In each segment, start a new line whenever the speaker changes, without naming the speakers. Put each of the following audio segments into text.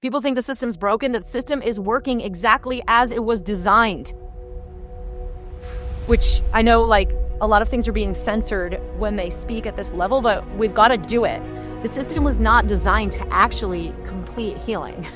People think the system's broken. The system is working exactly as it was designed. Which I know, like, a lot of things are being censored when they speak at this level, but we've got to do it. The system was not designed to actually complete healing.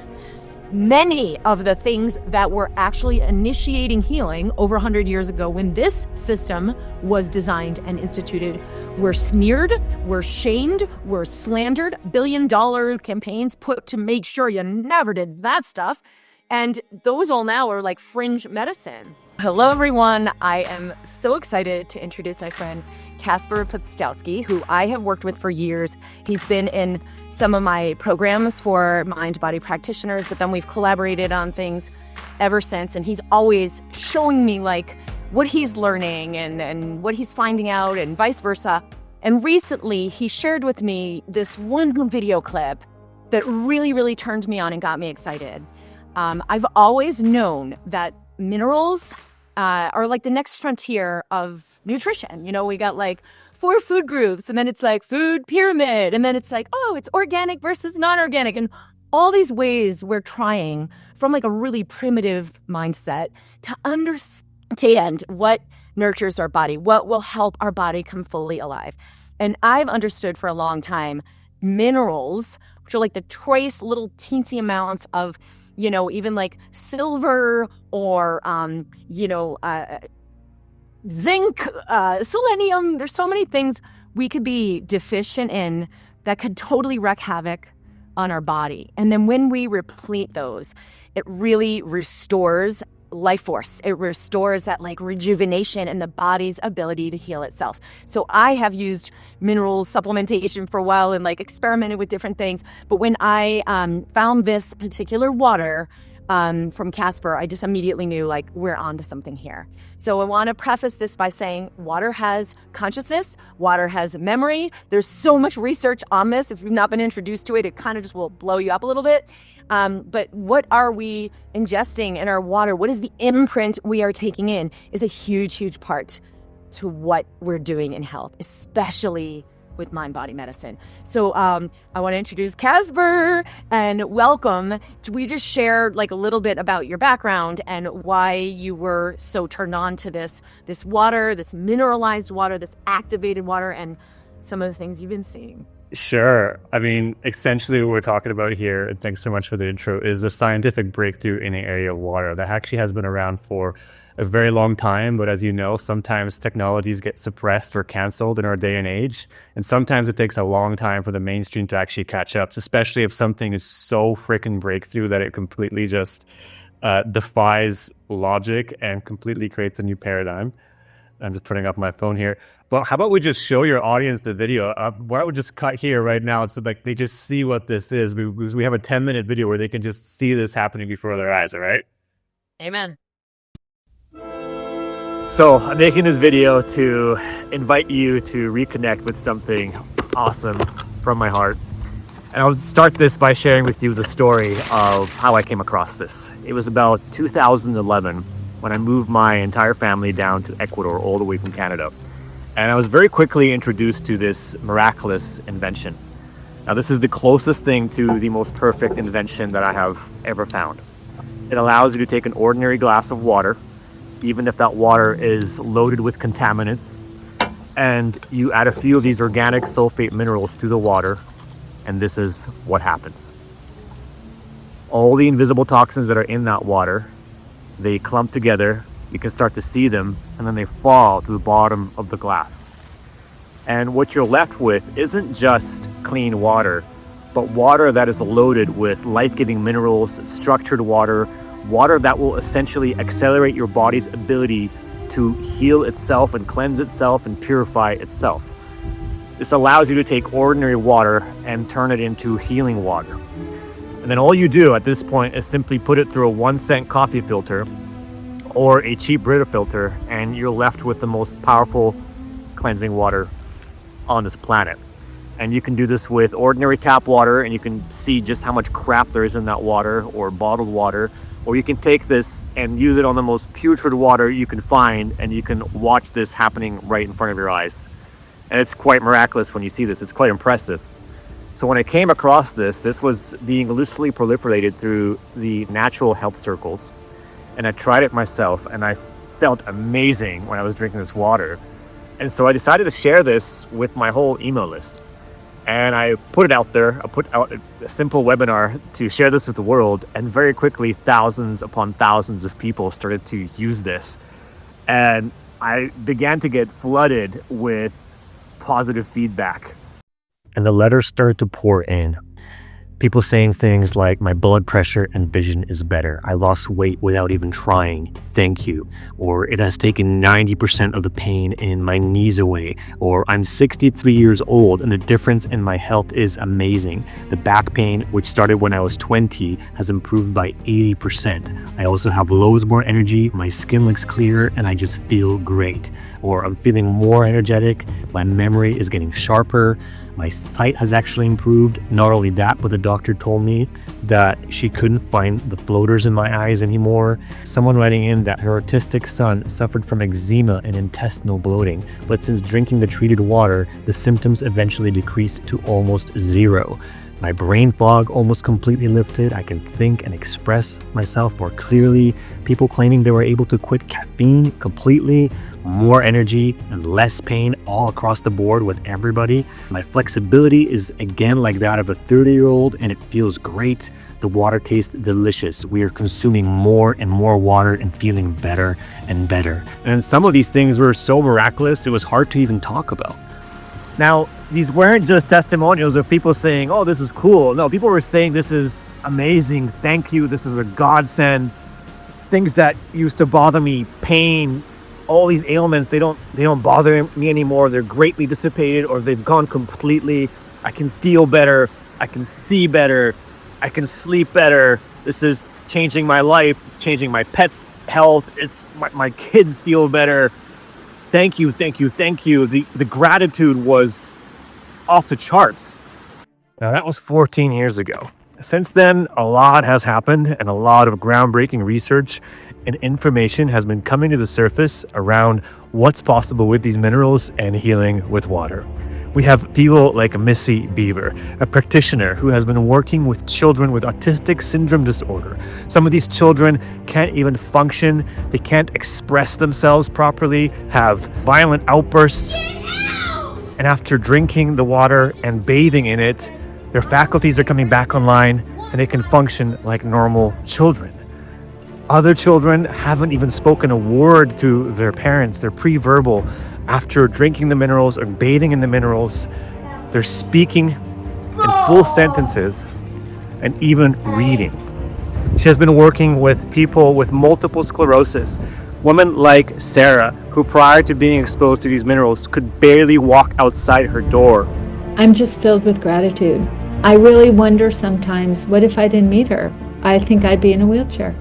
Many of the things that were actually initiating healing over 100 years ago when this system was designed and instituted were smeared, were shamed, were slandered, billion-dollar campaigns put to make sure you never did that stuff. And those all now are like fringe medicine. Hello, everyone. I am so excited to introduce my friend Kacper Postawski, who I have worked with for years. He's been in some of my programs for mind-body practitioners, but then we've collaborated on things ever since. And he's always showing me like what he's learning and what he's finding out and vice versa. And recently he shared with me this one video clip that really turned me on and got me excited. I've always known that minerals are like the next frontier of nutrition. You know, we got like 4 food groups, and then it's like food pyramid, and then it's like, oh, it's organic versus non-organic, and all these ways we're trying from like a really primitive mindset to understand what nurtures our body, what will help our body come fully alive. And I've understood for a long time minerals, which are like the trace little teensy amounts of, you know, even like silver or, zinc, selenium. There's so many things we could be deficient in that could totally wreak havoc on our body. And then when we replete those, it really restores life force. It restores that like rejuvenation and the body's ability to heal itself. So I have used mineral supplementation for a while and like experimented with different things. But when I found this particular water from Kacper, I just immediately knew like we're onto something here. So I want to preface this by saying water has consciousness, water has memory. There's so much research on this. If you've not been introduced to it, it kind of just will blow you up a little bit. But what are we ingesting in our water? What is the imprint we are taking in is a huge part to what we're doing in health, especially with mind-body medicine. So I want to introduce Kacper and welcome. We just shared like a little bit about your background and why you were so turned on to this water, this mineralized water, this activated water, and some of the things you've been seeing.
Sure. I mean, essentially what we're talking about here, and thanks so much for the intro, is a scientific breakthrough in the area of water that actually has been around for a very long time. But as you know, sometimes technologies get suppressed or canceled in our day and age. And sometimes it takes a long time for the mainstream to actually catch up, especially if something is so freaking breakthrough that it completely just defies logic and completely creates a new paradigm. I'm just putting up my phone here. But how about we just show your audience the video? Why don't we just cut here right now so like they just see what this is? We have a 10-minute video where they can just see this happening before their eyes, all right?
Amen.
So I'm making this video to invite you to reconnect with something awesome from my heart. And I'll start this by sharing with you the story of how I came across this. It was about 2011 when I moved my entire family down to Ecuador, all the way from Canada. And I was very quickly introduced to this miraculous invention. Now, this is the closest thing to the most perfect invention that I have ever found. It allows you to take an ordinary glass of water, even if that water is loaded with contaminants, and you add a few of these organic sulfate minerals to the water, and this is what happens. All the invisible toxins that are in that water, they clump together, you can start to see them, and then they fall to the bottom of the glass. And what you're left with isn't just clean water, but water that is loaded with life-giving minerals, structured water, water that will essentially accelerate your body's ability to heal itself and cleanse itself and purify itself. This allows you to take ordinary water and turn it into healing water. And then all you do at this point is simply put it through a 1-cent coffee filter or a cheap Brita filter, and you're left with the most powerful cleansing water on this planet. And you can do this with ordinary tap water, and you can see just how much crap there is in that water, or bottled water. Or you can take this and use it on the most putrid water you can find, and you can watch this happening right in front of your eyes. And it's quite miraculous when you see this. It's quite impressive. So when I came across this was being loosely proliferated through the natural health circles. And I tried it myself, and I felt amazing when I was drinking this water. And so I decided to share this with my whole email list. And I put it out there. I put out a simple webinar to share this with the world. And very quickly, thousands upon thousands of people started to use this. And I began to get flooded with positive feedback. And the letters started to pour in. People saying things like, my blood pressure and vision is better. I lost weight without even trying. Thank you. Or it has taken 90% of the pain in my knees away. Or I'm 63 years old and the difference in my health is amazing. The back pain, which started when I was 20, has improved by 80%. I also have loads more energy. My skin looks clearer and I just feel great. Or I'm feeling more energetic. My memory is getting sharper. My sight has actually improved. Not only that, but the doctor told me that she couldn't find the floaters in my eyes anymore. Someone writing in that her autistic son suffered from eczema and intestinal bloating, but since drinking the treated water, the symptoms eventually decreased to almost zero. My brain fog almost completely lifted. I can think and express myself more clearly. People claiming they were able to quit caffeine completely, more energy and less pain all across the board with everybody. My flexibility is again like that of a 30-year-old and it feels great. The water tastes delicious. We are consuming more and more water and feeling better and better. And some of these things were so miraculous, it was hard to even talk about. Now, these weren't just testimonials of people saying, oh, this is cool. No, people were saying this is amazing. Thank you. This is a godsend. Things that used to bother me, pain, all these ailments, they don't bother me anymore. They're greatly dissipated or they've gone completely. I can feel better. I can see better. I can sleep better. This is changing my life. It's changing my pet's health. It's my kids feel better. Thank you, thank you, thank you. The gratitude was off the charts. Now that was 14 years ago. Since then, a lot has happened and a lot of groundbreaking research and information has been coming to the surface around what's possible with these minerals and healing with water. We have people like Missy Beaver, a practitioner who has been working with children with autistic syndrome disorder. Some of these children can't even function, they can't express themselves properly, have violent outbursts. And after drinking the water and bathing in it, their faculties are coming back online and they can function like normal children. Other children haven't even spoken a word to their parents, they're pre-verbal. After drinking the minerals or bathing in the minerals, they're speaking in full sentences and even reading. She has been working with people with multiple sclerosis, women like Sarah, who prior to being exposed to these minerals could barely walk outside her door.
I'm just filled with gratitude. I really wonder sometimes, what if I didn't meet her? I think I'd be in a wheelchair.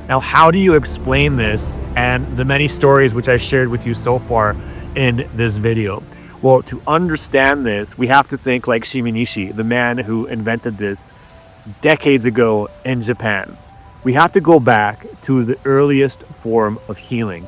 Now, how do you explain this and the many stories which I shared with you so far in this video? Well, to understand this, we have to think like Shiminishi, the man who invented this decades ago in Japan. We have to go back to the earliest form of healing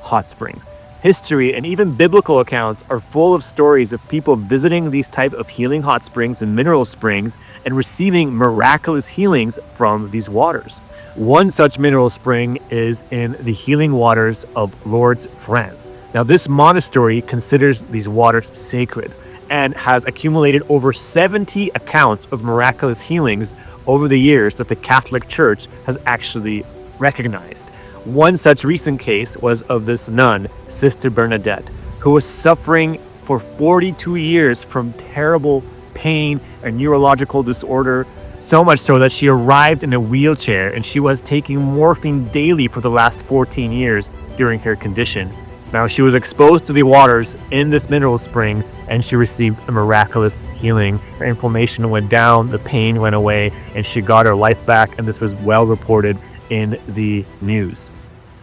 hot springs. History and even biblical accounts are full of stories of people visiting these type of healing hot springs and mineral springs and receiving miraculous healings from these waters. One such mineral spring is in the healing waters of Lourdes, France. Now, this monastery considers these waters sacred and has accumulated over 70 accounts of miraculous healings over the years that the Catholic Church has actually recognized. One such recent case was of this nun, Sister Bernadette, who was suffering for 42 years from terrible pain and neurological disorder. So much so that she arrived in a wheelchair and she was taking morphine daily for the last 14 years during her condition. Now, she was exposed to the waters in this mineral spring and she received a miraculous healing. Her inflammation went down, the pain went away, and she got her life back, and this was well reported in the news.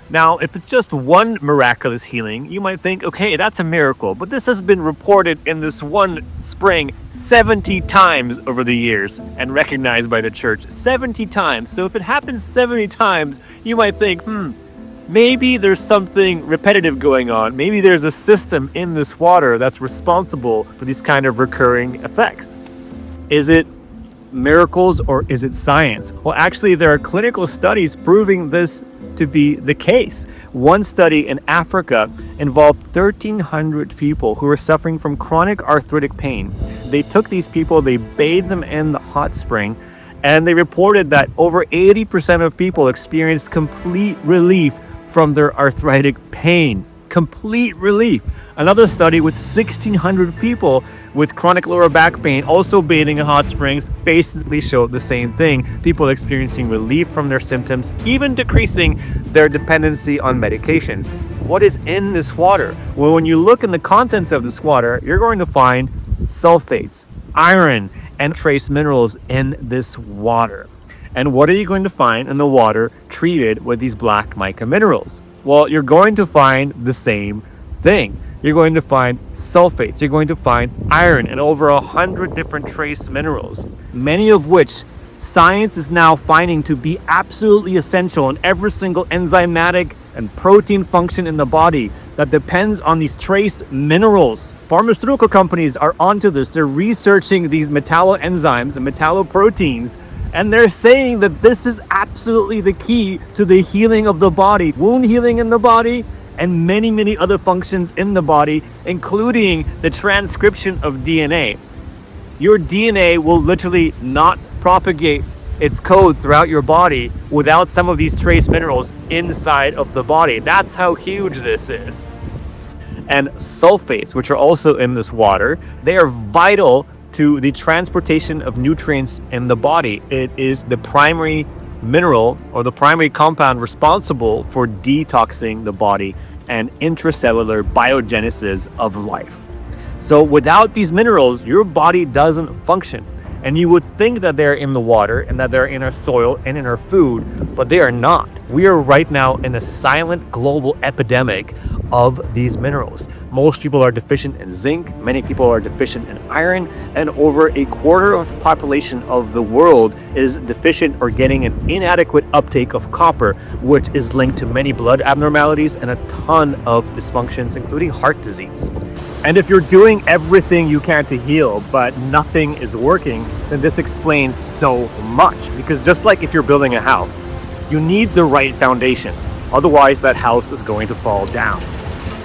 Now, if it's just one miraculous healing, you might think, okay, that's a miracle. But this has been reported in this one spring 70 times over the years and recognized by the church 70 times. So if it happens 70 times, you might think, maybe there's something repetitive going on. Maybe there's a system in this water that's responsible for these kind of recurring effects. Is it miracles or is it science? Well, actually, there are clinical studies proving this to be the case. One study in Africa involved 1,300 people who were suffering from chronic arthritic pain. They took these people, they bathed them in the hot spring, and they reported that over 80% of people experienced complete relief from their arthritic pain. Complete relief. Another study with 1,600 people with chronic lower back pain, also bathing in hot springs, basically showed the same thing. People experiencing relief from their symptoms, even decreasing their dependency on medications. What is in this water? Well, when you look in the contents of this water, you're going to find sulfates, iron, and trace minerals in this water. And what are you going to find in the water treated with these black mica minerals? Well, you're going to find the same thing. You're going to find sulfates, you're going to find iron, and over 100 different trace minerals, many of which science is now finding to be absolutely essential in every single enzymatic and protein function in the body that depends on these trace minerals. Pharmaceutical companies are onto this. They're researching these metalloenzymes and metalloproteins, and they're saying that this is absolutely the key to the healing of the body, wound healing in the body, and many, many other functions in the body, including the transcription of DNA. Your DNA will literally not propagate its code throughout your body without some of these trace minerals inside of the body. That's how huge this is. And sulfates, which are also in this water, they are vital to the transportation of nutrients in the body. It is the primary mineral or the primary compound responsible for detoxing the body and intracellular biogenesis of life. So without these minerals, your body doesn't function. And you would think that they're in the water and that they're in our soil and in our food, but they are not. We are right now in a silent global epidemic of these minerals. Most people are deficient in zinc, many people are deficient in iron, and over a quarter of the population of the world is deficient or getting an inadequate uptake of copper, which is linked to many blood abnormalities and a ton of dysfunctions, including heart disease. And if you're doing everything you can to heal, but nothing is working, then this explains so much. Because just like if you're building a house, you need the right foundation. Otherwise, that house is going to fall down.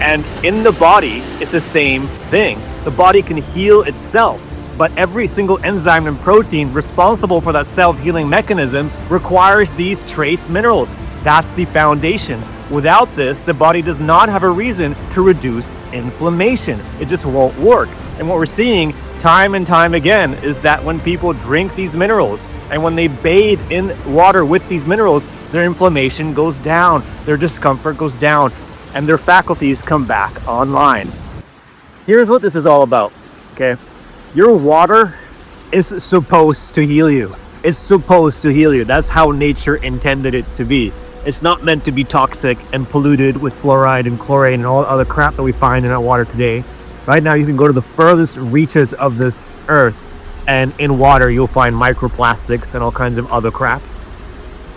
And in the body, it's the same thing. The body can heal itself, but every single enzyme and protein responsible for that self-healing mechanism requires these trace minerals. That's the foundation. Without this, the body does not have a reason to reduce inflammation. It just won't work. And what we're seeing time and time again is that when people drink these minerals and when they bathe in water with these minerals, their inflammation goes down, their discomfort goes down, and their faculties come back online. Here's what this is all about, okay? Your water is supposed to heal you. It's supposed to heal you. That's how nature intended it to be. It's not meant to be toxic and polluted with fluoride and chlorine and all the other crap that we find in our water today. Right now, you can go to the furthest reaches of this earth, and in water, you'll find microplastics and all kinds of other crap.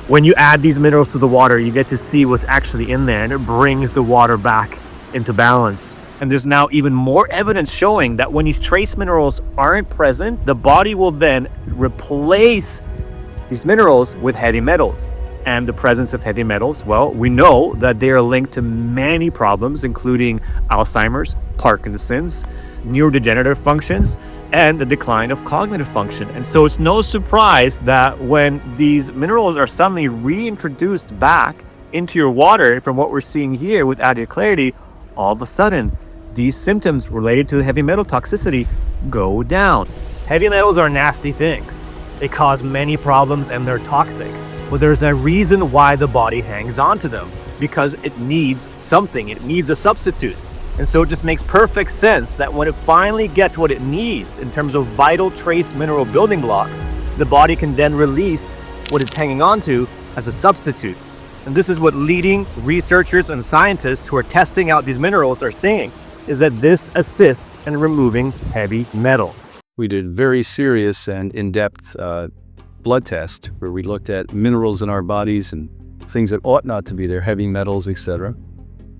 When you add these minerals to the water, you get to see what's actually in there, and it brings the water back into balance. And there's now even more evidence showing that when these trace minerals aren't present, the body will then replace these minerals with heavy metals. And the presence of heavy metals, well, we know that they are linked to many problems, including Alzheimer's, Parkinson's, neurodegenerative functions, and the decline of cognitive function. And so it's no surprise that when these minerals are suddenly reintroduced back into your water, from what we're seeing here with Adya Clarity, all of a sudden, these symptoms related to heavy metal toxicity go down. Heavy metals are nasty things. They cause many problems and they're toxic. But there's a reason why the body hangs on to them, because it needs something, it needs a substitute. And so it just makes perfect sense that when it finally gets what it needs in terms of vital trace mineral building blocks, the body can then release what it's hanging on to as a substitute. And this is what leading researchers and scientists who are testing out these minerals are saying, is that this assists in removing heavy metals.
We did very serious and in-depth blood test where we looked at minerals in our bodies and things that ought not to be there, heavy metals, etc.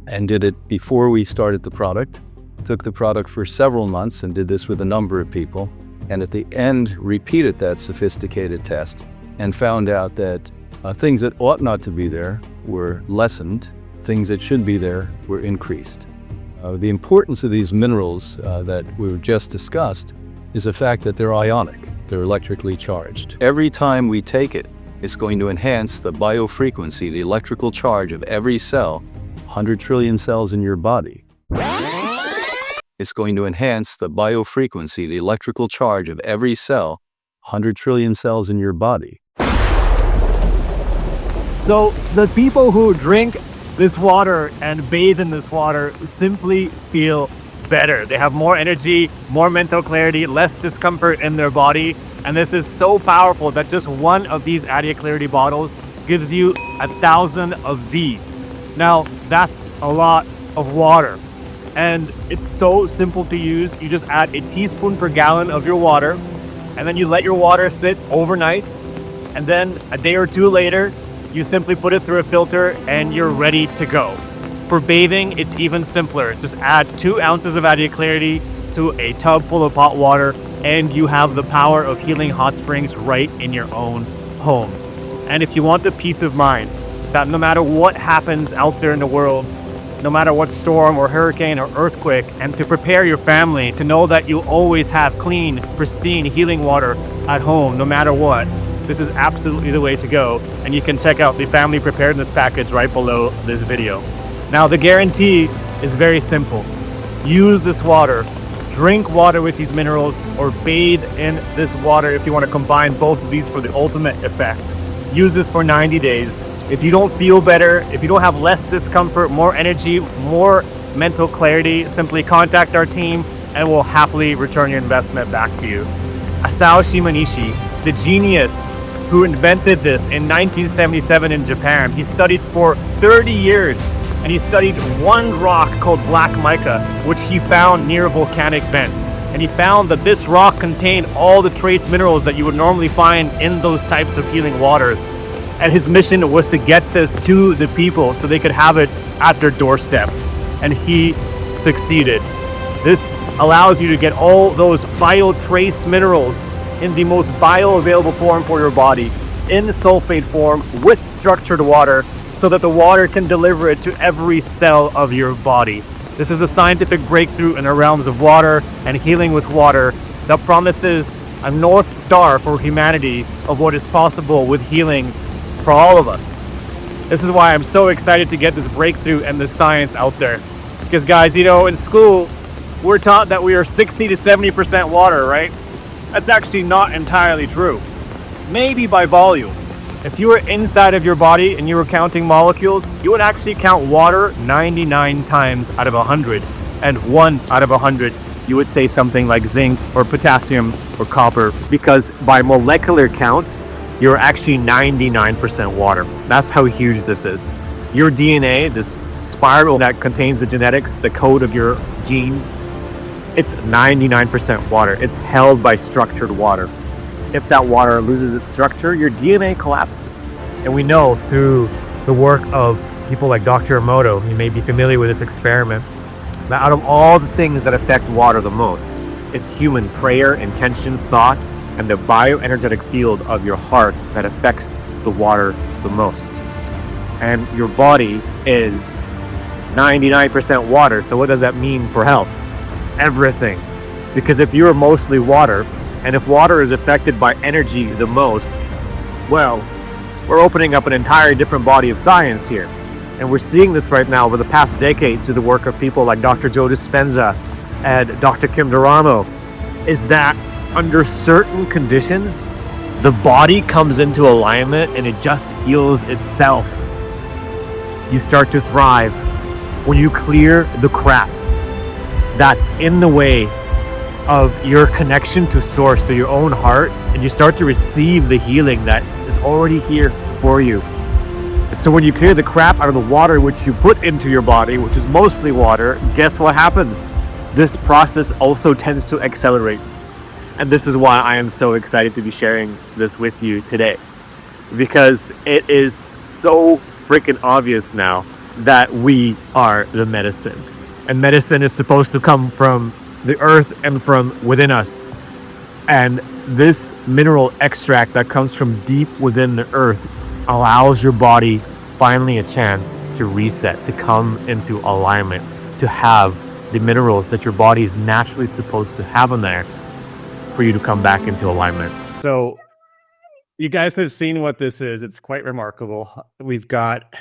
And did it before we started the product. Took the product for several months and did this with a number of people. And at the end, repeated that sophisticated test and found out that things that ought not to be there were lessened, things that should be there were increased. The importance of these minerals that we just discussed is the fact that they're ionic, they're electrically charged. Every time we take it, it's going to enhance the biofrequency, the electrical charge of every cell, 100 trillion cells in your body. It's going to enhance the biofrequency, the electrical charge of every cell, 100 trillion cells in your body.
So the people who drink this water and bathe in this water simply feel better. They have more energy, more mental clarity, less discomfort in their body. And this is so powerful that just one of these Adya Clarity bottles gives you 1,000 of these. Now, that's a lot of water. And it's so simple to use. You just add a teaspoon per gallon of your water, and then you let your water sit overnight. And then a day or two later, you simply put it through a filter and you're ready to go. For bathing, it's even simpler. Just add 2 ounces of Adya Clarity to a tub full of hot water, and you have the power of healing hot springs right in your own home. And if you want the peace of mind that no matter what happens out there in the world, no matter what storm or hurricane or earthquake, and to prepare your family to know that you always have clean, pristine, healing water at home, no matter what, this is absolutely the way to go. And you can check out the family preparedness package right below this video. Now, the guarantee is very simple. Use this water, drink water with these minerals, or bathe in this water if you want to combine both of these for the ultimate effect. Use this for 90 days. If you don't feel better, if you don't have less discomfort, more energy, more mental clarity, simply contact our team and we'll happily return your investment back to you. Asao Shimanishi, the genius who invented this in 1977 in Japan, he studied for 30 years and he studied one rock called black mica, which he found near volcanic vents. And he found that this rock contained all the trace minerals that you would normally find in those types of healing waters. And his mission was to get this to the people so they could have it at their doorstep. And he succeeded. This allows you to get all those biotrace minerals in the most bioavailable form for your body, in sulfate form with structured water, so that the water can deliver it to every cell of your body. This is a scientific breakthrough in the realms of water and healing with water that promises a north star for humanity of what is possible with healing for all of us. This is why I'm so excited to get this breakthrough and this science out there. Because guys, you know, in school, we're taught that we are 60 to 70% water, right? That's actually not entirely true. Maybe by volume. If you were inside of your body and you were counting molecules, you would actually count water 99 times out of 100. And 1 out of 100, you would say something like zinc or potassium or copper. Because by molecular count, you're actually 99% water. That's how huge this is. Your DNA, this spiral that contains the genetics, the code of your genes, it's 99% water. It's held by structured water. If that water loses its structure, your DNA collapses. And we know through the work of people like Dr. Emoto, you may be familiar with this experiment, that out of all the things that affect water the most, it's human prayer, intention, thought, and the bioenergetic field of your heart that affects the water the most. And your body is 99% water, so what does that mean for health? Everything. Because if you're mostly water, and if water is affected by energy the most, well, we're opening up an entirely different body of science here. And we're seeing this right now over the past decade through the work of people like Dr. Joe Dispenza and Dr. Kim Duramo, is that under certain conditions, the body comes into alignment and it just heals itself. You start to thrive when you clear the crap that's in the way of your connection to source, to your own heart, and you start to receive the healing that is already here for you. And so when you clear the crap out of the water which you put into your body, which is mostly water, guess what happens? This process also tends to accelerate. And this is why I am so excited to be sharing this with you today, because it is so freaking obvious now that we are the medicine. And medicine is supposed to come from the earth and from within us. And this mineral extract that comes from deep within the earth allows your body finally a chance to reset, to come into alignment, to have the minerals that your body is naturally supposed to have in there for you to come back into alignment. So you guys have seen what this is. It's quite remarkable. We've got,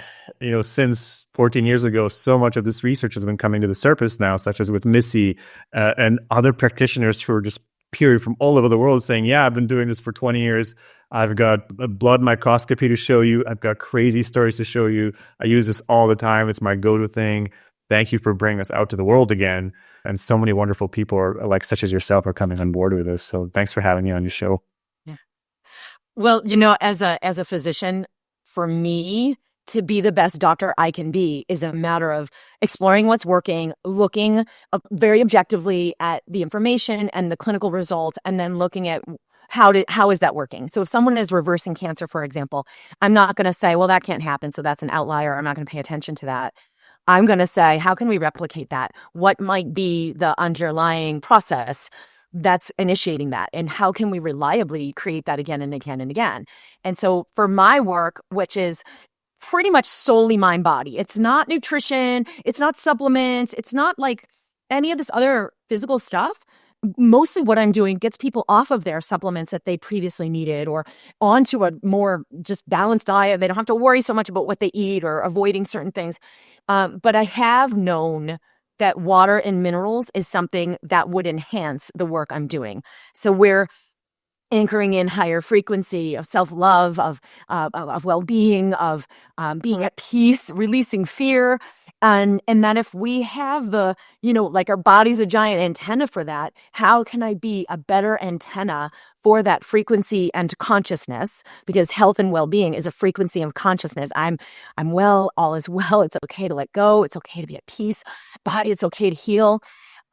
since 14 years ago, so much of this research has been coming to the surface now, such as with Missy and other practitioners who are just period from all over the world saying, yeah, I've been doing this for 20 years. I've got a blood microscopy to show you. I've got crazy stories to show you. I use this all the time. It's my go-to thing. Thank you for bringing us out to the world again. And so many wonderful people are, like such as yourself, are coming on board with this. So thanks for having me on your show.
Yeah. Well, as a physician, for me to be the best doctor I can be is a matter of exploring what's working, looking very objectively at the information and the clinical results, and then looking at how is that working. So if someone is reversing cancer, for example, I'm not going to say, well, that can't happen, so that's an outlier. I'm not going to pay attention to that. I'm going to say, how can we replicate that? What might be the underlying process that's initiating that? And how can we reliably create that again and again and again? And so for my work, which is pretty much solely mind body, it's not nutrition, it's not supplements, it's not like any of this other physical stuff. Mostly what I'm doing gets people off of their supplements that they previously needed or onto a more just balanced diet. They don't have to worry so much about what they eat or avoiding certain things. But I have known that water and minerals is something that would enhance the work I'm doing. So we're anchoring in higher frequency of self-love, of well-being, of being at peace, releasing fear. And that if we have the, like our body's a giant antenna for that, how can I be a better antenna for that frequency and consciousness? Because health and well-being is a frequency of consciousness. I'm well, all is well. It's okay to let go. It's okay to be at peace. Body, it's okay to heal.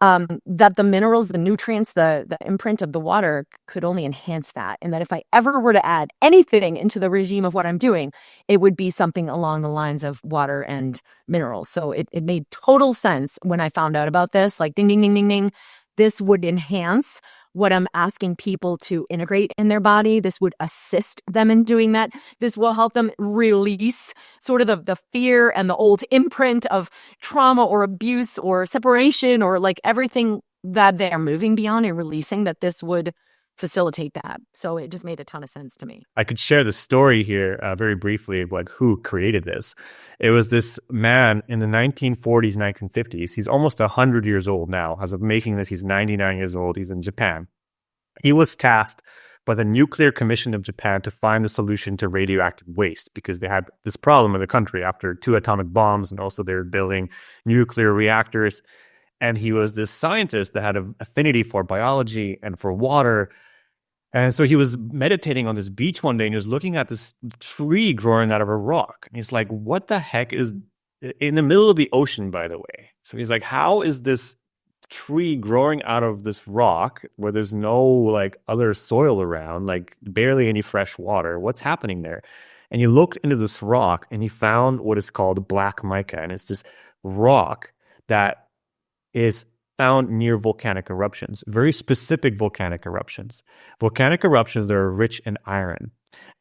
That the minerals, the nutrients, the imprint of the water could only enhance that. And that if I ever were to add anything into the regime of what I'm doing, it would be something along the lines of water and minerals. So it made total sense when I found out about this, like ding, ding, ding, ding, ding. This would enhance what I'm asking people to integrate in their body. This would assist them in doing that. This will help them release sort of the fear and the old imprint of trauma or abuse or separation or like everything that they're moving beyond and releasing, that this would facilitate that. So it just made a ton of sense to me.
I could share the story here very briefly of like who created this. It was this man in the 1940s, 1950s. He's almost 100 years old now. As of making this, he's 99 years old. He's in Japan. He was tasked by the Nuclear Commission of Japan to find a solution to radioactive waste because they had this problem in the country after 2 atomic bombs, and also they're building nuclear reactors. And he was this scientist that had an affinity for biology and for water. And so he was meditating on this beach one day and he was looking at this tree growing out of a rock. And he's like, what the heck is in the middle of the ocean, by the way? So he's like, how is this tree growing out of this rock where there's no like other soil around, like barely any fresh water? What's happening there? And he looked into this rock and he found what is called black mica. And it's this rock that is found near volcanic eruptions, very specific volcanic eruptions. Volcanic eruptions that are rich in iron.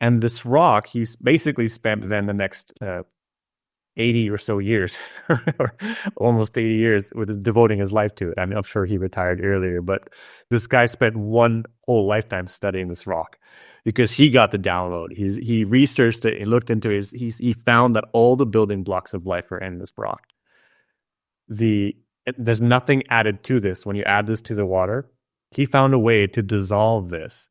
And this rock, he's basically spent then the next 80 or so years, or almost 80 years, with devoting his life to it. I'm not sure he retired earlier, but this guy spent one whole lifetime studying this rock because he got the download. He researched it, he looked into he found that all the building blocks of life are in this rock. There's nothing added to this. When you add this to the water, he found a way to dissolve this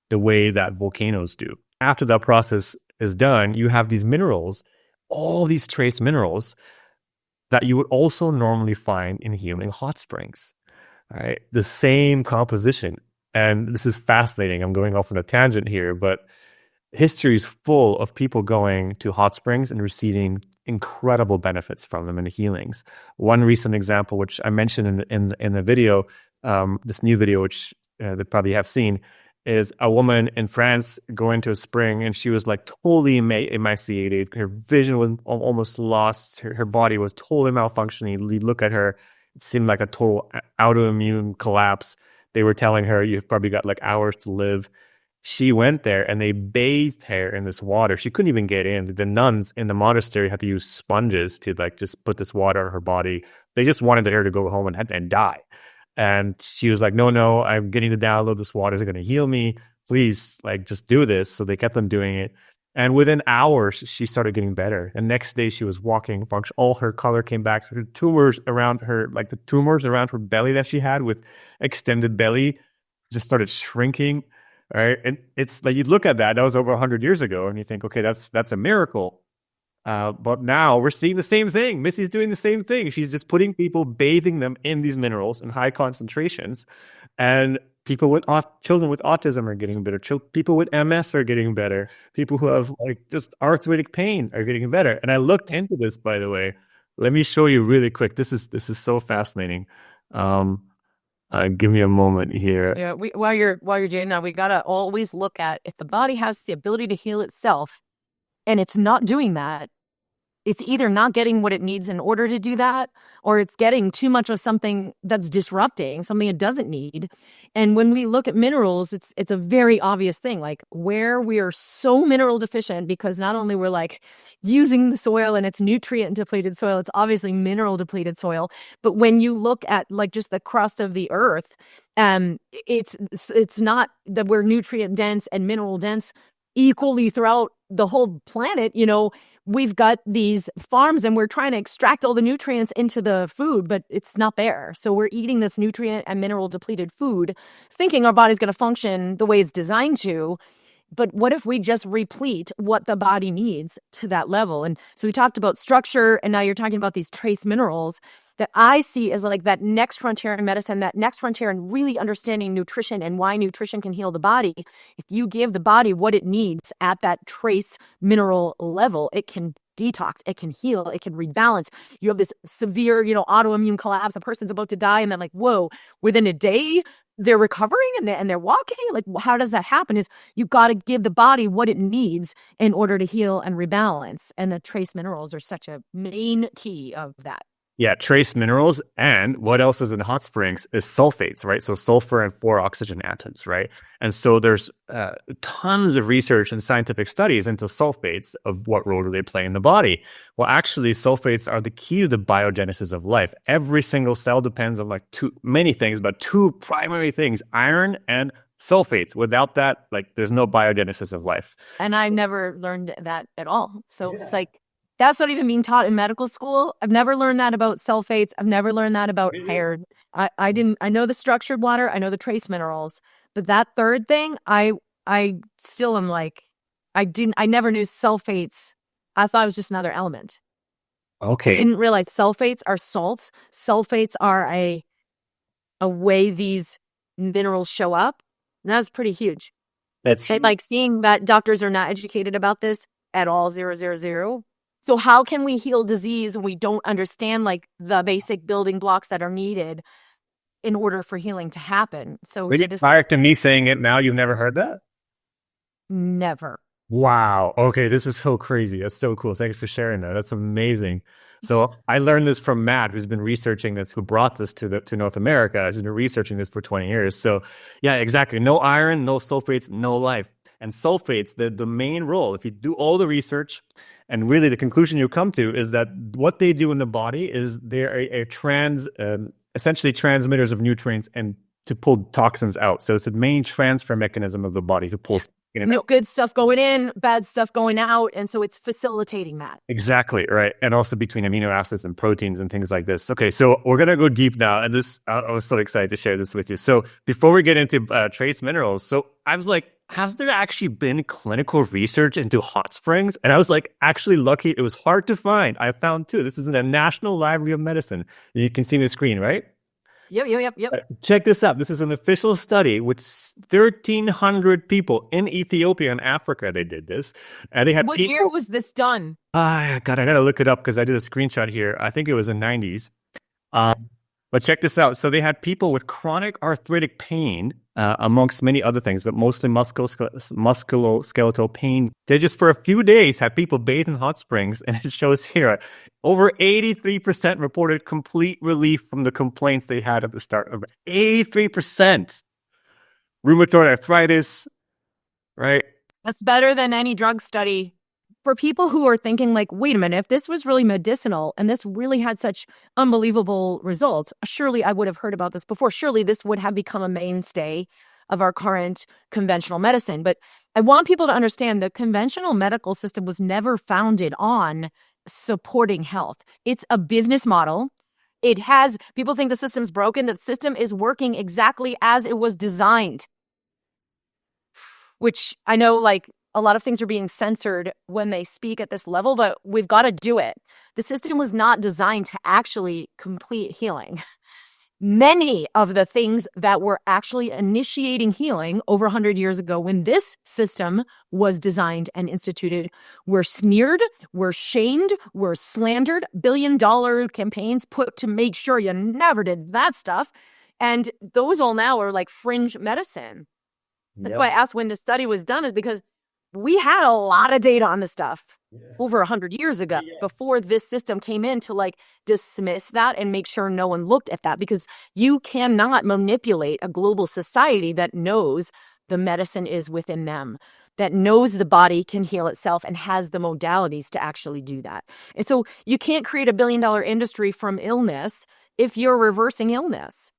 the way that volcanoes do. After that process is done, you have these minerals, all these trace minerals that you would also normally find in human hot springs. All right, the same composition. And this is fascinating. I'm going off on a tangent here, but history is full of people going to hot springs and receiving incredible benefits from them and healings. One recent example, which I mentioned in the video, this new video, which they probably have seen, is a woman in France going to a spring, and she was like totally emaciated. Her vision was almost lost. Her body was totally malfunctioning. You look at her, it seemed like a total autoimmune collapse. They were telling her, you've probably got like hours to live. She went there and they bathed her in this water. She couldn't even get in. The nuns in the monastery had to use sponges to like just put this water on her body. They just wanted her to go home and die. And she was like, no, I'm getting the download. This water is going to heal me. Please, like, just do this. So they kept them doing it. And within hours, she started getting better. And next day, she was walking, all her color came back. Her tumors around her, like the tumors around her belly that she had with extended belly, just started shrinking. Right. And it's like, you look at that was over 100 years ago, and you think, okay, that's a miracle. But now we're seeing the same thing. Missy's doing the same thing. She's just putting people, bathing them in these minerals in high concentrations. And people with children with autism are getting better. People with MS are getting better. People who have like just arthritic pain are getting better. And I looked into this, by the way. Let me show you really quick. This is so fascinating. Give me a moment here.
Yeah, while you're doing that, we gotta always look at if the body has the ability to heal itself, and it's not doing that. It's either not getting what it needs in order to do that, or it's getting too much of something that's disrupting, something it doesn't need. And when we look at minerals, it's a very obvious thing, like where we are so mineral deficient, because not only we're like using the soil and it's nutrient depleted soil, it's obviously mineral depleted soil. But when you look at like just the crust of the earth, it's not that we're nutrient dense and mineral dense equally throughout the whole planet. You know, we've got these farms and we're trying to extract all the nutrients into the food, but it's not there. So we're eating this nutrient and mineral depleted food, thinking our body's going to function the way it's designed to. But what if we just replete what the body needs to that level? And so we talked about structure, and now you're talking about these trace minerals that I see as like that next frontier in medicine, that next frontier in really understanding nutrition and why nutrition can heal the body. If you give the body what it needs at that trace mineral level, it can detox, it can heal, it can rebalance. You have this severe, autoimmune collapse, a person's about to die, and then like, whoa, within a day, they're recovering and they're walking. Like, how does that happen? Is you got to give the body what it needs in order to heal and rebalance. And the trace minerals are such a main key of that.
Yeah, trace minerals. And what else is in hot springs is sulfates, right? So sulfur and 4 oxygen atoms, right? And so there's tons of research and scientific studies into sulfates, of what role do they play in the body. Well, actually, sulfates are the key to the biogenesis of life. Every single cell depends on like many things, but 2 primary things, iron and sulfates. Without that, like there's no biogenesis of life.
And I've never learned that at all. So It's like, that's not even being taught in medical school. I've never learned that about sulfates. I've never learned that about iron. I know the structured water. I know the trace minerals. But that third thing, I still am like, I never knew sulfates. I thought it was just another element.
Okay.
I didn't realize sulfates are salts. Sulfates are a way these minerals show up. And that's pretty huge.
That's
and like seeing that doctors are not educated about this at all, 000. So how can we heal disease when we don't understand like the basic building blocks that are needed in order for healing to happen? So
we get fired to me saying it now. You've never heard that?
Never.
Wow. Okay, this is so crazy. That's so cool. Thanks for sharing that. That's amazing. So I learned this from Matt, who's been researching this, who brought this to North America. He's been researching this for 20 years. So yeah, exactly. No iron, no sulfates, no life. And sulfates, the main role, if you do all the research, and really the conclusion you come to is that what they do in the body is they're essentially transmitters of nutrients and to pull toxins out. So it's the main transfer mechanism of the body to pull
good stuff going in, bad stuff going out. And so it's facilitating that.
Exactly, right. And also between amino acids and proteins and things like this. Okay, so we're going to go deep now. And this, I was so excited to share this with you. So before we get into trace minerals, so I was like, has there actually been clinical research into hot springs? And I was like, actually lucky. It was hard to find. I found 2. This is in the National Library of Medicine. You can see the screen, right?
Yep.
Check this out. This is an official study with 1,300 people in Ethiopia and Africa. They did this. And they had
What year was this done?
I gotta look it up because I did a screenshot here. I think it was in the 90s. But check this out. So they had people with chronic arthritic pain amongst many other things, but mostly musculoskeletal pain. They just for a few days had people bathe in hot springs, and it shows here over 83% reported complete relief from the complaints they had at the start of 83%. Rheumatoid arthritis, right?
That's better than any drug study. For people who are thinking like, wait a minute, if this was really medicinal and this really had such unbelievable results, surely I would have heard about this before. Surely this would have become a mainstay of our current conventional medicine. But I want people to understand the conventional medical system was never founded on supporting health. It's a business model. People think the system's broken. The system is working exactly as it was designed. Which I know, like, a lot of things are being censored when they speak at this level, but we've got to do it. The system was not designed to actually complete healing. Many of the things that were actually initiating healing over 100 years ago when this system was designed and instituted were smeared, were shamed, were slandered, billion-dollar campaigns put to make sure you never did that stuff. And those all now are like fringe medicine. That's why I asked when the study was done, is because we had a lot of data on this stuff over 100 years ago before this system came in to like dismiss that and make sure no one looked at that, because you cannot manipulate a global society that knows the medicine is within them, that knows the body can heal itself and has the modalities to actually do that. And so you can't create $1 billion industry from illness if you're reversing illness.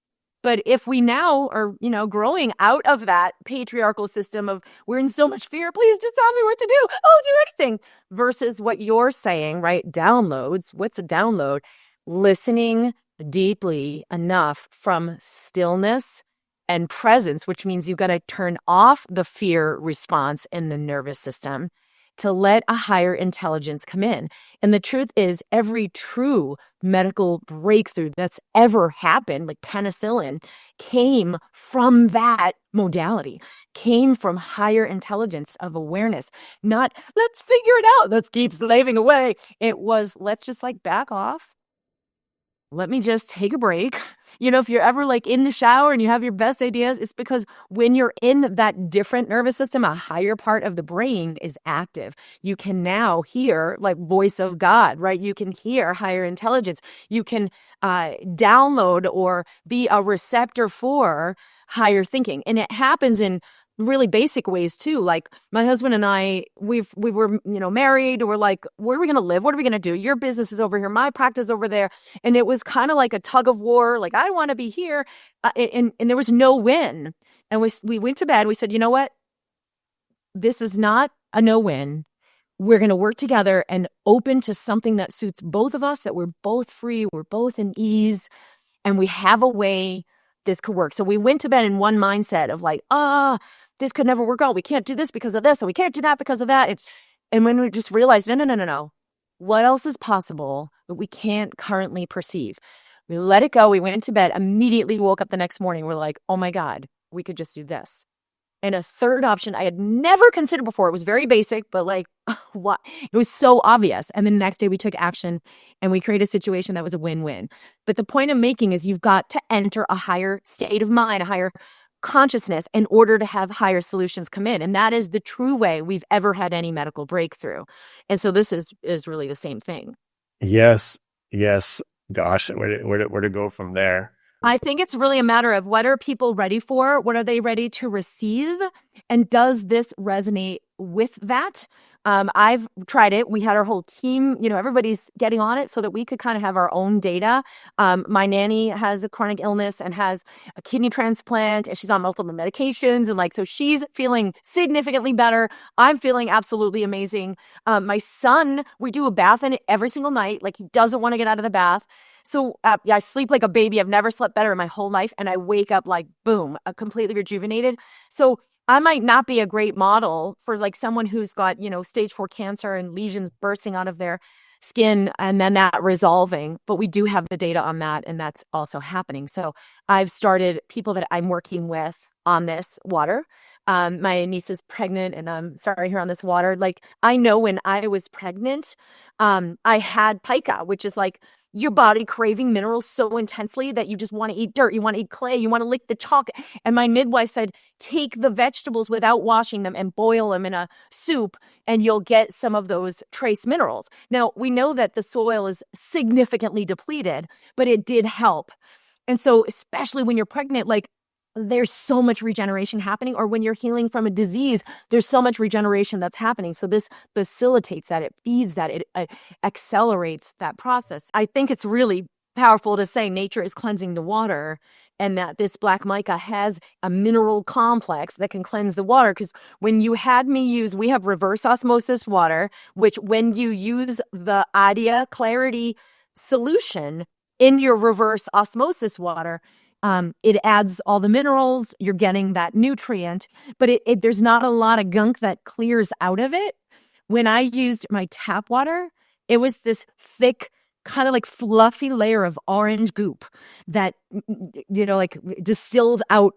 But if we now are, growing out of that patriarchal system of we're in so much fear, please just tell me what to do. I'll do anything. Versus what you're saying, right? Downloads. What's a download? Listening deeply enough from stillness and presence, which means you've got to turn off the fear response in the nervous system to let a higher intelligence come in. And the truth is, every true medical breakthrough that's ever happened, like penicillin, came from that modality, came from higher intelligence of awareness. Not, let's figure it out, let's keep slaving away. It was, let's just like back off. Let me just take a break. If you're ever like in the shower and you have your best ideas, it's because when you're in that different nervous system, a higher part of the brain is active. You can now hear like voice of God, right? You can hear higher intelligence. You can download or be a receptor for higher thinking. And it happens in really basic ways too. Like my husband and I, we were, married. We're like, where are we going to live? What are we going to do? Your business is over here. My practice over there. And it was kind of like a tug of war. Like, I want to be here. And there was no win. And we went to bed. We said, you know what? This is not a no win. We're going to work together and open to something that suits both of us, that we're both free. We're both in ease. And we have a way this could work. So we went to bed in one mindset of like, this could never work out. We can't do this because of this, and we can't do that because of that. And when we just realized, no. What else is possible that we can't currently perceive? We let it go. We went to bed, immediately woke up the next morning. We're like, oh my God, we could just do this. And a third option I had never considered before. It was very basic, but like, what? It was so obvious. And then the next day we took action and we created a situation that was a win-win. But the point I'm making is you've got to enter a higher state of mind, a higher consciousness in order to have higher solutions come in. And that is the true way we've ever had any medical breakthrough. And so this is really the same thing.
Yes. Gosh, where to go from there?
I think it's really a matter of what are people ready for? What are they ready to receive? And does this resonate with that? I've tried it. We had our whole team, everybody's getting on it so that we could kind of have our own data. My nanny has a chronic illness and has a kidney transplant, and she's on multiple medications. And so she's feeling significantly better. I'm feeling absolutely amazing. My son, we do a bath in it every single night. Like, he doesn't want to get out of the bath. So I sleep like a baby. I've never slept better in my whole life. And I wake up like, boom, completely rejuvenated. So I might not be a great model for like someone who's got, stage 4 cancer and lesions bursting out of their skin and then that resolving. But we do have the data on that, and that's also happening. So I've started people that I'm working with on this water. My niece is pregnant and I'm starting her on this water. Like, I know when I was pregnant, I had pica, which is like, your body craving minerals so intensely that you just want to eat dirt, you want to eat clay, you want to lick the chalk. And my midwife said, take the vegetables without washing them and boil them in a soup, and you'll get some of those trace minerals. Now, we know that the soil is significantly depleted, but it did help. And so, especially when you're pregnant, like, there's so much regeneration happening, or when you're healing from a disease, there's so much regeneration that's happening. So this facilitates that, it feeds that, it accelerates that process. I think it's really powerful to say nature is cleansing the water, and that this black mica has a mineral complex that can cleanse the water. Because when you had me use, we have reverse osmosis water, which when you use the Adya Clarity solution in your reverse osmosis water, it adds all the minerals, you're getting that nutrient, but there's not a lot of gunk that clears out of it. When I used my tap water, it was this thick, kind of like fluffy layer of orange goop that, like distilled out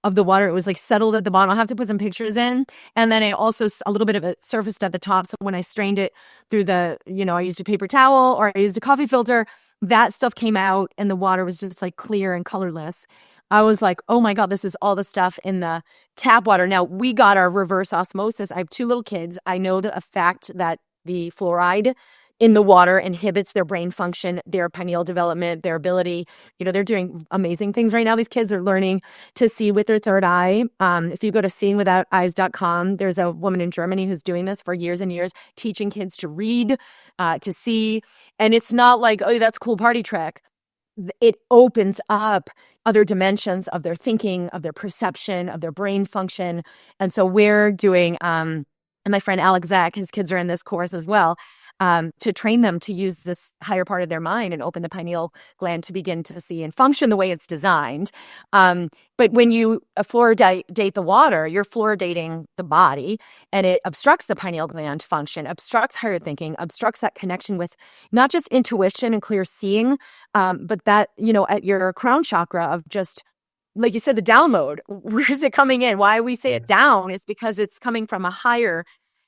of the water. It was like settled at the bottom. I'll have to put some pictures in. And then it also, a little bit of it surfaced at the top. So when I strained it through I used a paper towel or I used a coffee filter, that stuff came out and the water was just like clear and colorless. I was like, oh my God, this is all the stuff in the tap water. Now, we got our reverse osmosis. I have 2 little kids. I know the fact that the fluoride in the water inhibits their brain function, their pineal development, their ability. They're doing amazing things right now. These kids are learning to see with their third eye. If you go to seeingwithouteyes.com, there's a woman in Germany who's doing this for years and years, teaching kids to read, to see. And it's not like, oh, that's a cool party trick. It opens up other dimensions of their thinking, of their perception, of their brain function. And so we're doing, and my friend Alex Zach, his kids are in this course as well, to train them to use this higher part of their mind and open the pineal gland to begin to see and function the way it's designed. But when you fluoridate the water, you're fluoridating the body, and it obstructs the pineal gland function, obstructs higher thinking, obstructs that connection with not just intuition and clear seeing, but that, at your crown chakra of just, like you said, the download. Where's it coming in? Why we say it down is because it's coming from a higher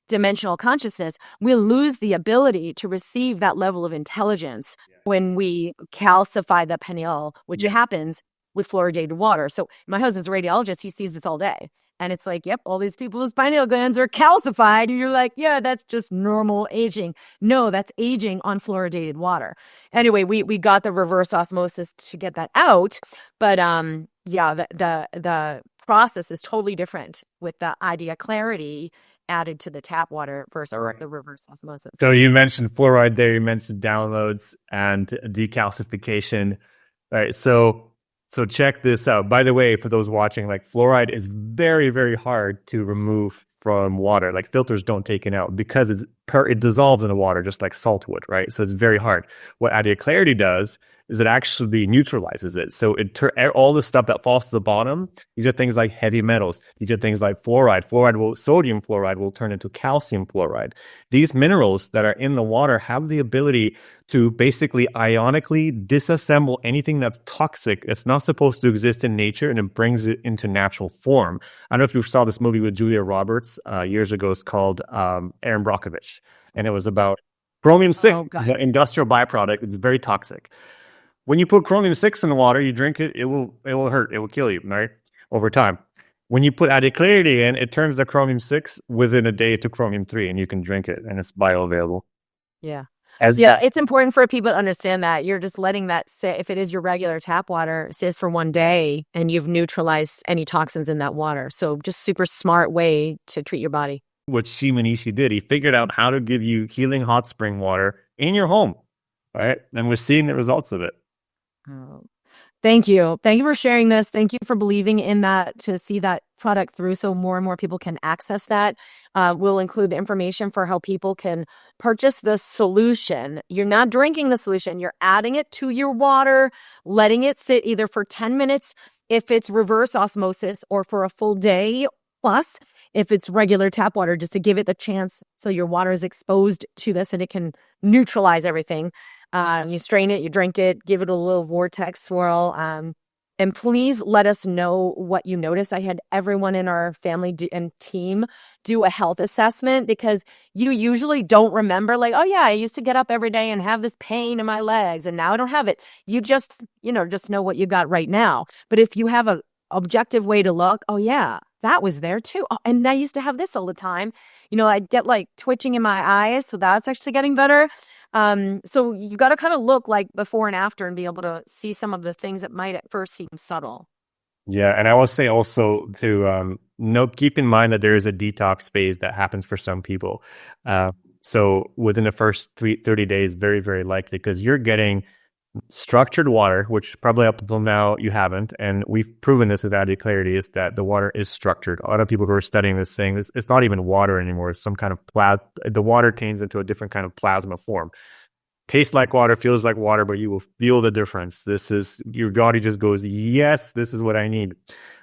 dimensional consciousness. We'll lose the ability to receive that level of intelligence when we calcify the pineal, which happens with fluoridated water. So my husband's a radiologist. He sees this all day. And it's like, yep, all these people's pineal glands are calcified. And you're like, yeah, that's just normal aging. No, that's aging on fluoridated water. Anyway, we got the reverse osmosis to get that out. But the process is totally different with the Adya Clarity added to the tap water versus the reverse osmosis.
So you mentioned fluoride there, you mentioned downloads and decalcification. All right, so check this out. By the way, for those watching, like, fluoride is very, very hard to remove from water. Like, filters don't take it out because it dissolves in the water just like salt would, right? So it's very hard. What Adya Clarity does is it actually neutralizes it. So all the stuff that falls to the bottom, these are things like heavy metals. These are things like fluoride. Sodium fluoride will turn into calcium fluoride. These minerals that are in the water have the ability to basically ionically disassemble anything that's toxic, that's not supposed to exist in nature, and it brings it into natural form. I don't know if you saw this movie with Julia Roberts years ago. It's called Erin Brockovich, and it was about chromium-6, the industrial byproduct. It's very toxic. When you put chromium-6 in the water, you drink it, it will hurt. It will kill you, right? Over time. When you put Adya Clarity in, it turns the chromium-6 within a day to chromium-3, and you can drink it, and it's bioavailable.
Yeah. It's important for people to understand that you're just letting that sit. If it is your regular tap water, sits for one day, and you've neutralized any toxins in that water. So just super smart way to treat your body.
What Shimanishi did, he figured out how to give you healing hot spring water in your home, right? And we're seeing the results of it.
Oh, thank you. Thank you for sharing this. Thank you for believing in that, to see that product through so more and more people can access that. We'll include the information for how people can purchase the solution. You're not drinking the solution. You're adding it to your water, letting it sit either for 10 minutes if it's reverse osmosis, or for a full day plus if it's regular tap water, just to give it the chance so your water is exposed to this and it can neutralize everything. You strain it, you drink it, give it a little vortex swirl. And please let us know what you notice. I had everyone in our family and team do a health assessment, because you usually don't remember, like, oh yeah, I used to get up every day and have this pain in my legs and now I don't have it. You just know what you got right now. But if you have a objective way to look, oh yeah, that was there too. Oh, and I used to have this all the time. I'd get like twitching in my eyes. So that's actually getting better. So you got to kind of look like before and after and be able to see some of the things that might at first seem subtle.
Yeah, and I will say also to keep in mind that there is a detox phase that happens for some people. So within the first 30 days, very, very likely, because you're getting structured water, which probably up until now you haven't, and we've proven this with Adya Clarity, is that the water is structured. A lot of people who are studying this saying this, it's not even water anymore. It's some kind of the water turns into a different kind of plasma form. Tastes like water, feels like water, but you will feel the difference. This is, your body just goes, yes, this is what I need.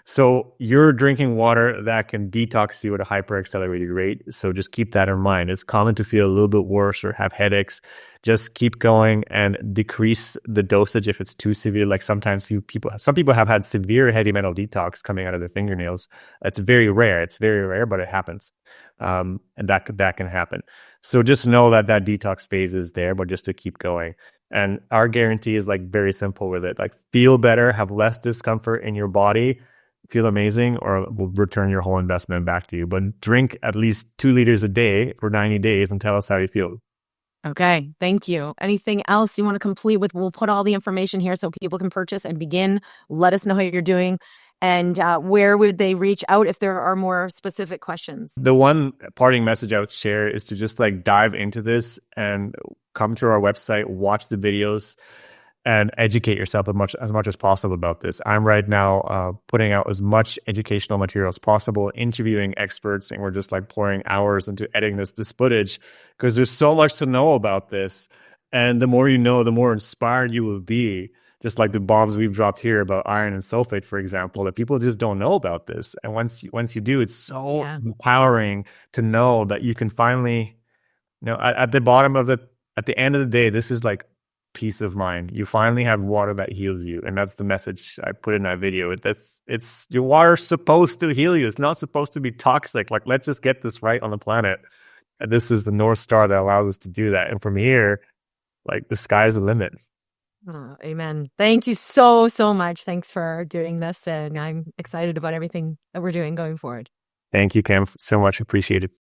So you're drinking water that can detox you at a hyper accelerated rate. So just keep that in mind. It's common to feel a little bit worse or have headaches. Just keep going and decrease the dosage if it's too severe. Like some people have had severe heavy metal detox coming out of their fingernails. It's very rare. But it happens. And that can happen. So just know that detox phase is there, but just to keep going. And our guarantee is like very simple with it. Like, feel better, have less discomfort in your body, feel amazing, or we'll return your whole investment back to you. But drink at least 2 liters a day for 90 days and tell us how you feel.
Okay, thank you. Anything else you want to complete with? We'll put all the information here so people can purchase and begin. Let us know how you're doing. And where would they reach out if there are more specific questions?
The one parting message I would share is to just like dive into this and come to our website, watch the videos, and educate yourself as much as possible about this. I'm right now putting out as much educational material as possible, interviewing experts, and we're just like pouring hours into editing this footage, because there's so much to know about this. And the more you know, the more inspired you will be. Just like the bombs we've dropped here about iron and sulfate, for example, that people just don't know about this. And once you do, it's so empowering to know that you can finally, at the end of the day, this is like peace of mind. You finally have water that heals you. And that's the message I put in that video. It's your water's supposed to heal you. It's not supposed to be toxic. Like, let's just get this right on the planet. And this is the North Star that allows us to do that. And from here, like, the sky's the limit.
Oh, amen. Thank you so, so much. Thanks for doing this. And I'm excited about everything that we're doing going forward.
Thank you, Cam, so much. Appreciate it.